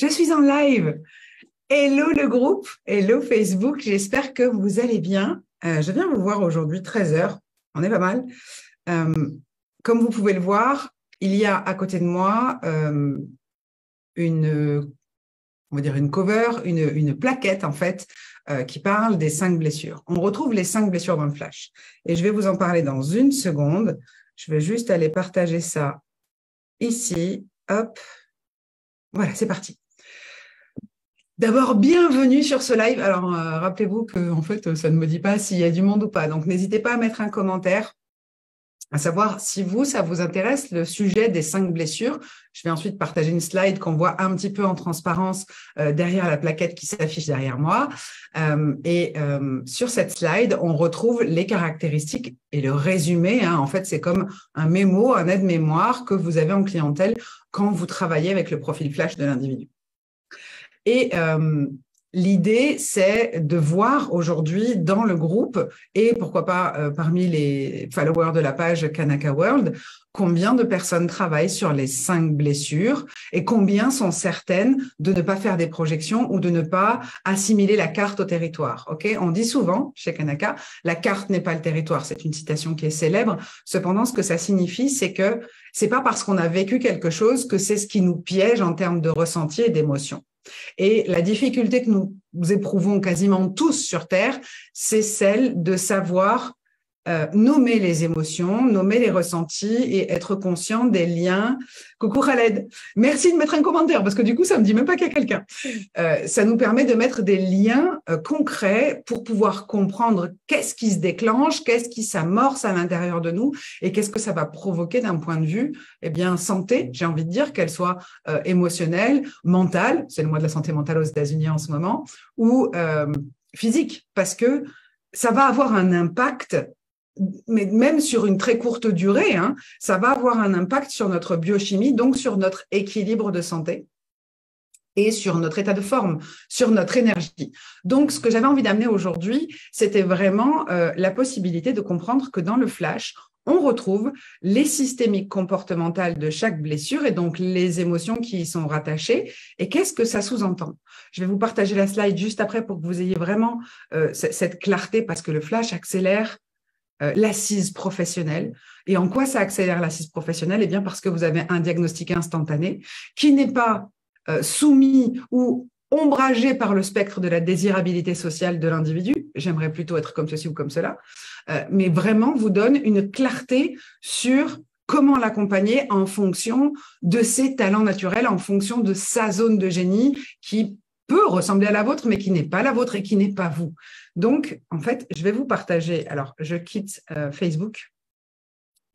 Je suis en live. Hello le groupe, hello Facebook, j'espère que vous allez bien. Je viens vous voir aujourd'hui 13 heures, on est pas mal. Comme vous pouvez le voir, il y a à côté de moi on va dire une cover, une plaquette en fait, qui parle des 5 blessures. On retrouve les 5 blessures dans le flash. Et je vais vous en parler dans une seconde. Je vais juste aller partager ça ici. Hop. Voilà, c'est parti. D'abord, bienvenue sur ce live. Alors, rappelez-vous que en fait, ça ne me dit pas s'il y a du monde ou pas. Donc, n'hésitez pas à mettre un commentaire, à savoir si ça vous intéresse, le sujet des 5 blessures. Je vais ensuite partager une slide qu'on voit un petit peu en transparence derrière la plaquette qui s'affiche derrière moi. Sur cette slide, on retrouve les caractéristiques et le résumé. En fait, c'est comme un mémo, un aide-mémoire que vous avez en clientèle quand vous travaillez avec le profil flash de l'individu. Et l'idée, c'est de voir aujourd'hui dans le groupe et pourquoi pas parmi les followers de la page Kanaka World, combien de personnes travaillent sur les 5 blessures et combien sont certaines de ne pas faire des projections ou de ne pas assimiler la carte au territoire. Okay, on dit souvent chez Kanaka, la carte n'est pas le territoire. C'est une citation qui est célèbre. Cependant, ce que ça signifie, c'est que c'est pas parce qu'on a vécu quelque chose que c'est ce qui nous piège en termes de ressenti et d'émotion. Et la difficulté que nous éprouvons quasiment tous sur Terre, c'est celle de savoir nommer les émotions, nommer les ressentis et être conscient des liens. Coucou Khaled, merci de mettre un commentaire parce que du coup, ça me dit même pas qu'il y a quelqu'un. Ça nous permet de mettre des liens concrets pour pouvoir comprendre qu'est-ce qui se déclenche, qu'est-ce qui s'amorce à l'intérieur de nous et qu'est-ce que ça va provoquer d'un point de vue santé, j'ai envie de dire, qu'elle soit émotionnelle, mentale, c'est le mois de la santé mentale aux États-Unis en ce moment, ou physique, parce que ça va avoir un impact, mais même sur une très courte durée, ça va avoir un impact sur notre biochimie, donc sur notre équilibre de santé et sur notre état de forme, sur notre énergie. Donc, ce que j'avais envie d'amener aujourd'hui, c'était vraiment la possibilité de comprendre que dans le flash, on retrouve les systémiques comportementales de chaque blessure et donc les émotions qui y sont rattachées. Et qu'est-ce que ça sous-entend? Je vais vous partager la slide juste après pour que vous ayez vraiment cette clarté parce que le flash accélère l'assise professionnelle. Et en quoi ça accélère l'assise professionnelle? Eh bien, parce que vous avez un diagnostic instantané qui n'est pas soumis ou ombragé par le spectre de la désirabilité sociale de l'individu. J'aimerais plutôt être comme ceci ou comme cela. Mais vraiment vous donne une clarté sur comment l'accompagner en fonction de ses talents naturels, en fonction de sa zone de génie qui peut ressembler à la vôtre, mais qui n'est pas la vôtre et qui n'est pas vous. Donc, en fait, je vais vous partager. Alors, je quitte Facebook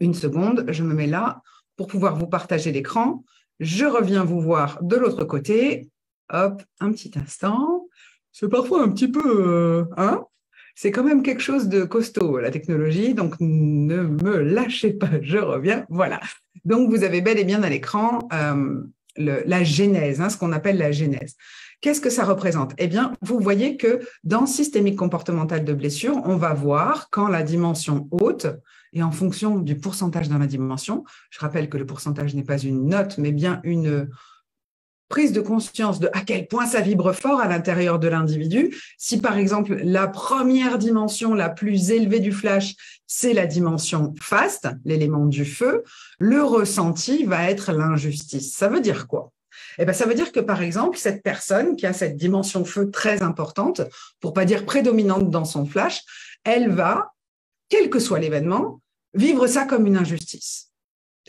une seconde. Je me mets là pour pouvoir vous partager l'écran. Je reviens vous voir de l'autre côté. Hop, un petit instant. C'est parfois un petit peu... c'est quand même quelque chose de costaud, la technologie. Donc, ne me lâchez pas, je reviens. Voilà. Donc, vous avez bel et bien à l'écran la genèse, ce qu'on appelle la genèse. Qu'est-ce que ça représente? Eh bien, vous voyez que dans systémique comportementale de blessure, on va voir quand la dimension haute, et en fonction du pourcentage dans la dimension, je rappelle que le pourcentage n'est pas une note, mais bien une prise de conscience de à quel point ça vibre fort à l'intérieur de l'individu. Si par exemple, la première dimension la plus élevée du flash, c'est la dimension faste, l'élément du feu, le ressenti va être l'injustice. Ça veut dire quoi? Eh bien, ça veut dire que, par exemple, cette personne qui a cette dimension feu très importante, pour pas dire prédominante dans son flash, elle va, quel que soit l'événement, vivre ça comme une injustice.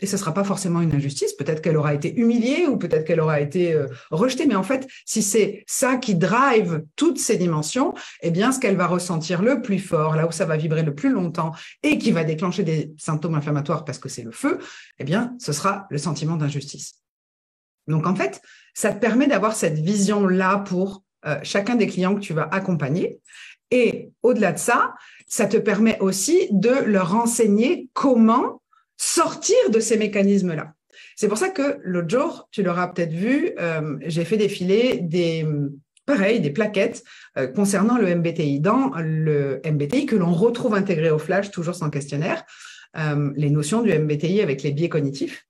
Et ce ne sera pas forcément une injustice. Peut-être qu'elle aura été humiliée ou peut-être qu'elle aura été rejetée. Mais en fait, si c'est ça qui drive toutes ces dimensions, eh bien, ce qu'elle va ressentir le plus fort, là où ça va vibrer le plus longtemps et qui va déclencher des symptômes inflammatoires parce que c'est le feu, eh bien, ce sera le sentiment d'injustice. Donc, en fait, ça te permet d'avoir cette vision-là pour chacun des clients que tu vas accompagner. Et au-delà de ça, ça te permet aussi de leur enseigner comment sortir de ces mécanismes-là. C'est pour ça que l'autre jour, tu l'auras peut-être vu, j'ai fait défiler des plaquettes concernant le MBTI. Dans le MBTI, que l'on retrouve intégré au flash, toujours sans questionnaire, les notions du MBTI avec les biais cognitifs.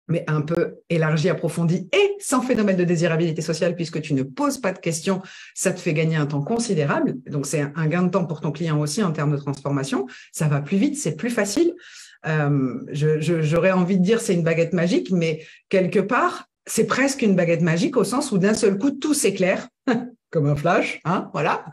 mais un peu élargi, approfondi et sans phénomène de désirabilité sociale puisque tu ne poses pas de questions, ça te fait gagner un temps considérable. Donc, c'est un gain de temps pour ton client aussi en termes de transformation. Ça va plus vite, c'est plus facile. J'aurais envie de dire c'est une baguette magique, mais quelque part, c'est presque une baguette magique au sens où d'un seul coup, tout s'éclaire. Comme un flash, hein, voilà.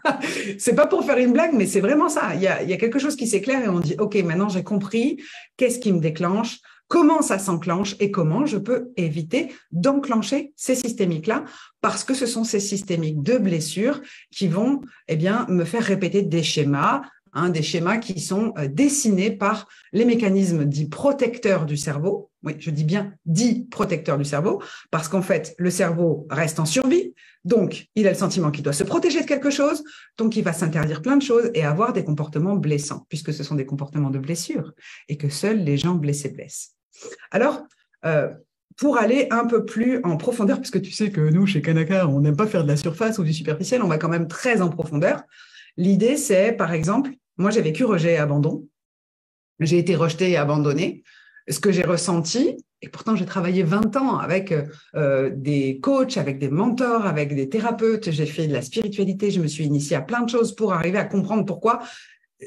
C'est pas pour faire une blague, mais c'est vraiment ça. Il y a quelque chose qui s'éclaire et on dit, OK, maintenant j'ai compris qu'est-ce qui me déclenche, comment ça s'enclenche et comment je peux éviter d'enclencher ces systémiques-là parce que ce sont ces systémiques de blessures qui vont, eh bien, me faire répéter des schémas, des schémas qui sont dessinés par les mécanismes dits protecteurs du cerveau. Oui, je dis bien dits protecteurs du cerveau parce qu'en fait, le cerveau reste en survie. Donc, il a le sentiment qu'il doit se protéger de quelque chose, donc il va s'interdire plein de choses et avoir des comportements blessants, puisque ce sont des comportements de blessure et que seuls les gens blessés blessent. Alors, pour aller un peu plus en profondeur, parce que tu sais que nous, chez Kanaka, on n'aime pas faire de la surface ou du superficiel, on va quand même très en profondeur. L'idée, c'est, par exemple, moi, j'ai vécu rejet et abandon. J'ai été rejetée et abandonnée. Ce que j'ai ressenti, et pourtant j'ai travaillé 20 ans avec des coachs, avec des mentors, avec des thérapeutes, j'ai fait de la spiritualité, je me suis initiée à plein de choses pour arriver à comprendre pourquoi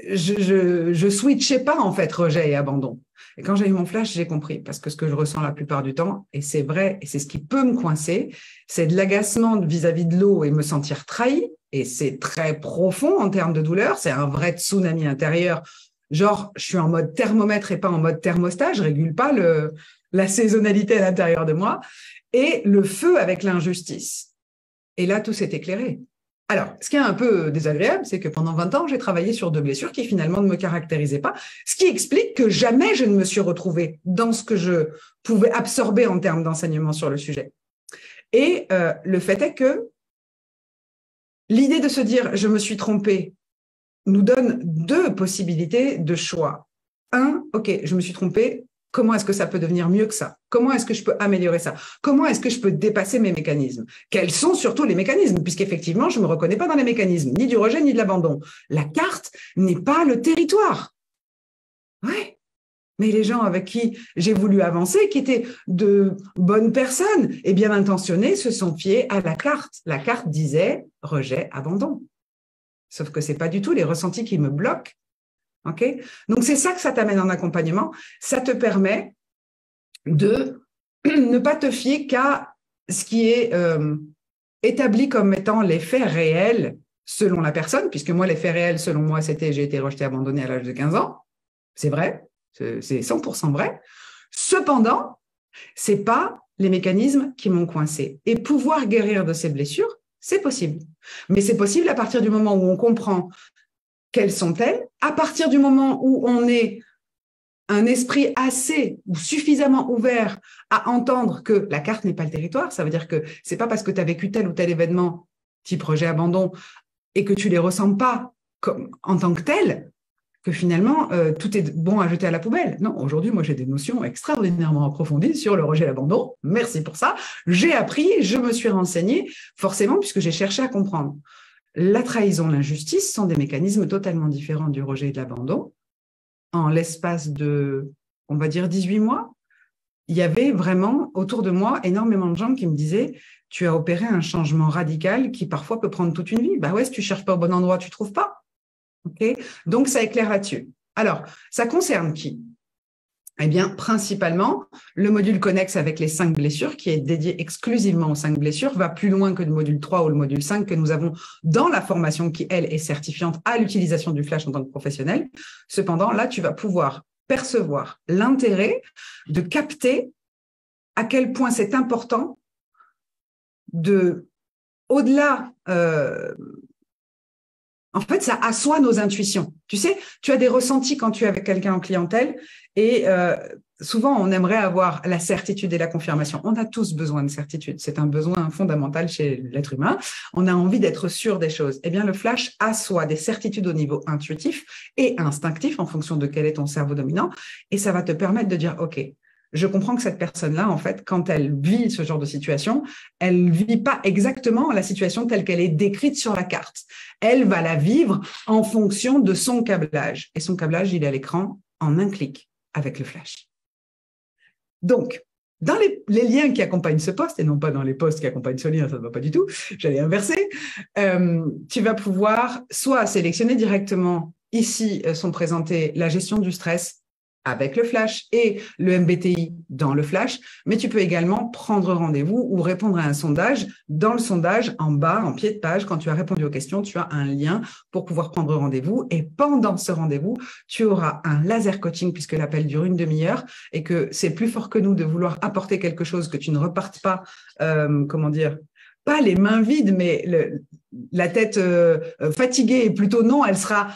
je switchais pas en fait rejet et abandon. Et quand j'ai eu mon flash, j'ai compris, parce que ce que je ressens la plupart du temps, et c'est vrai, et c'est ce qui peut me coincer, c'est de l'agacement vis-à-vis de l'eau et me sentir trahi, et c'est très profond en termes de douleur, c'est un vrai tsunami intérieur. Genre, je suis en mode thermomètre et pas en mode thermostat, je régule pas la saisonnalité à l'intérieur de moi, et le feu avec l'injustice. Et là, tout s'est éclairé. Alors, ce qui est un peu désagréable, c'est que pendant 20 ans, j'ai travaillé sur 2 blessures qui finalement ne me caractérisaient pas, ce qui explique que jamais je ne me suis retrouvée dans ce que je pouvais absorber en termes d'enseignement sur le sujet. Et le fait est que l'idée de se dire « je me suis trompée », nous donne 2 possibilités de choix. OK, je me suis trompée, comment est-ce que ça peut devenir mieux que ça? Comment est-ce que je peux améliorer ça? Comment est-ce que je peux dépasser mes mécanismes? Quels sont surtout les mécanismes? Puisqu'effectivement, je ne me reconnais pas dans les mécanismes, ni du rejet, ni de l'abandon. La carte n'est pas le territoire. Ouais. Mais les gens avec qui j'ai voulu avancer, qui étaient de bonnes personnes et bien intentionnées, se sont fiés à la carte. La carte disait rejet, abandon. Sauf que ce n'est pas du tout les ressentis qui me bloquent. Okay? Donc, c'est ça que ça t'amène en accompagnement. Ça te permet de ne pas te fier qu'à ce qui est établi comme étant les faits réels selon la personne, puisque moi, les faits réels, selon moi, c'était j'ai été rejetée, abandonnée à l'âge de 15 ans. C'est vrai, c'est 100% vrai. Cependant, ce n'est pas les mécanismes qui m'ont coincé. Et pouvoir guérir de ces blessures, c'est possible. Mais c'est possible à partir du moment où on comprend quelles sont-elles, à partir du moment où on est un esprit assez ou suffisamment ouvert à entendre que la carte n'est pas le territoire, ça veut dire que c'est pas parce que tu as vécu tel ou tel événement, type rejet, abandon, et que tu les ressens pas comme, en tant que tel, que finalement, tout est bon à jeter à la poubelle. Non, aujourd'hui, moi, j'ai des notions extraordinairement approfondies sur le rejet et l'abandon. Merci pour ça. J'ai appris, je me suis renseignée, forcément, puisque j'ai cherché à comprendre. La trahison, l'injustice sont des mécanismes totalement différents du rejet et de l'abandon. En l'espace de, on va dire, 18 mois, il y avait vraiment autour de moi énormément de gens qui me disaient « tu as opéré un changement radical qui parfois peut prendre toute une vie ». Bah ouais, si tu ne cherches pas au bon endroit, tu ne trouves pas. Okay, donc, ça éclaire là-dessus. Alors, ça concerne qui? Eh bien, principalement, le module connexe avec les 5 blessures, qui est dédié exclusivement aux 5 blessures, va plus loin que le module 3 ou le module 5 que nous avons dans la formation qui, elle, est certifiante à l'utilisation du flash en tant que professionnel. Cependant, là, tu vas pouvoir percevoir l'intérêt de capter à quel point c'est important de, au-delà... en fait, ça assoit nos intuitions. Tu sais, tu as des ressentis quand tu es avec quelqu'un en clientèle et souvent, on aimerait avoir la certitude et la confirmation. On a tous besoin de certitude. C'est un besoin fondamental chez l'être humain. On a envie d'être sûr des choses. Eh bien, le flash assoit des certitudes au niveau intuitif et instinctif en fonction de quel est ton cerveau dominant. Et ça va te permettre de dire, OK, je comprends que cette personne-là, en fait, quand elle vit ce genre de situation, elle ne vit pas exactement la situation telle qu'elle est décrite sur la carte. Elle va la vivre en fonction de son câblage. Et son câblage, il est à l'écran en un clic avec le flash. Donc, dans les liens qui accompagnent ce post, et non pas dans les posts qui accompagnent ce lien, ça ne va pas du tout, j'allais inverser, tu vas pouvoir soit sélectionner directement, ici sont présentés la gestion du stress avec le flash et le MBTI dans le flash, mais tu peux également prendre rendez-vous ou répondre à un sondage. Dans le sondage, en bas, en pied de page, quand tu as répondu aux questions, tu as un lien pour pouvoir prendre rendez-vous. Et pendant ce rendez-vous, tu auras un laser coaching puisque l'appel dure une demi-heure et que c'est plus fort que nous de vouloir apporter quelque chose, que tu ne repartes pas, pas les mains vides, mais la tête fatiguée, et plutôt non, elle sera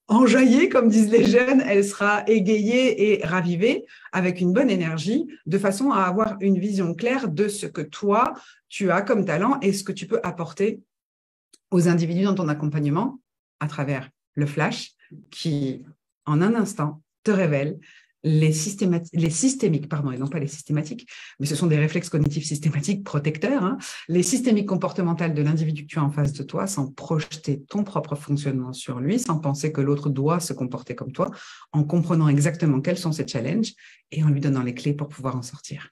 enjaillée, comme disent les jeunes, elle sera égayée et ravivée avec une bonne énergie, de façon à avoir une vision claire de ce que toi, tu as comme talent et ce que tu peux apporter aux individus dans ton accompagnement à travers le flash qui, en un instant, te révèle les systémiques, pardon, et non pas les systématiques, mais ce sont des réflexes cognitifs systématiques protecteurs, hein, les systémiques comportementales de l'individu que tu as en face de toi, sans projeter ton propre fonctionnement sur lui, sans penser que l'autre doit se comporter comme toi, en comprenant exactement quels sont ses challenges et en lui donnant les clés pour pouvoir en sortir.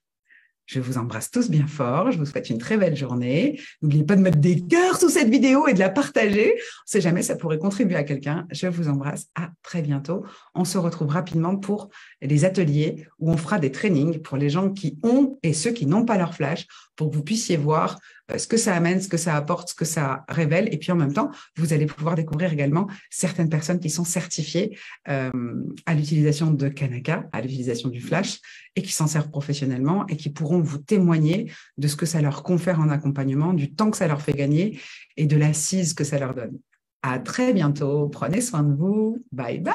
Je vous embrasse tous bien fort. Je vous souhaite une très belle journée. N'oubliez pas de mettre des cœurs sous cette vidéo et de la partager. On ne sait jamais, ça pourrait contribuer à quelqu'un. Je vous embrasse. À très bientôt. On se retrouve rapidement pour des ateliers où on fera des trainings pour les gens qui ont et ceux qui n'ont pas leur flash pour que vous puissiez voir ce que ça amène, ce que ça apporte, ce que ça révèle. Et puis en même temps, vous allez pouvoir découvrir également certaines personnes qui sont certifiées à l'utilisation de Kanaka, à l'utilisation du flash et qui s'en servent professionnellement et qui pourront vous témoigner de ce que ça leur confère en accompagnement, du temps que ça leur fait gagner et de l'assise que ça leur donne. À très bientôt. Prenez soin de vous. Bye bye.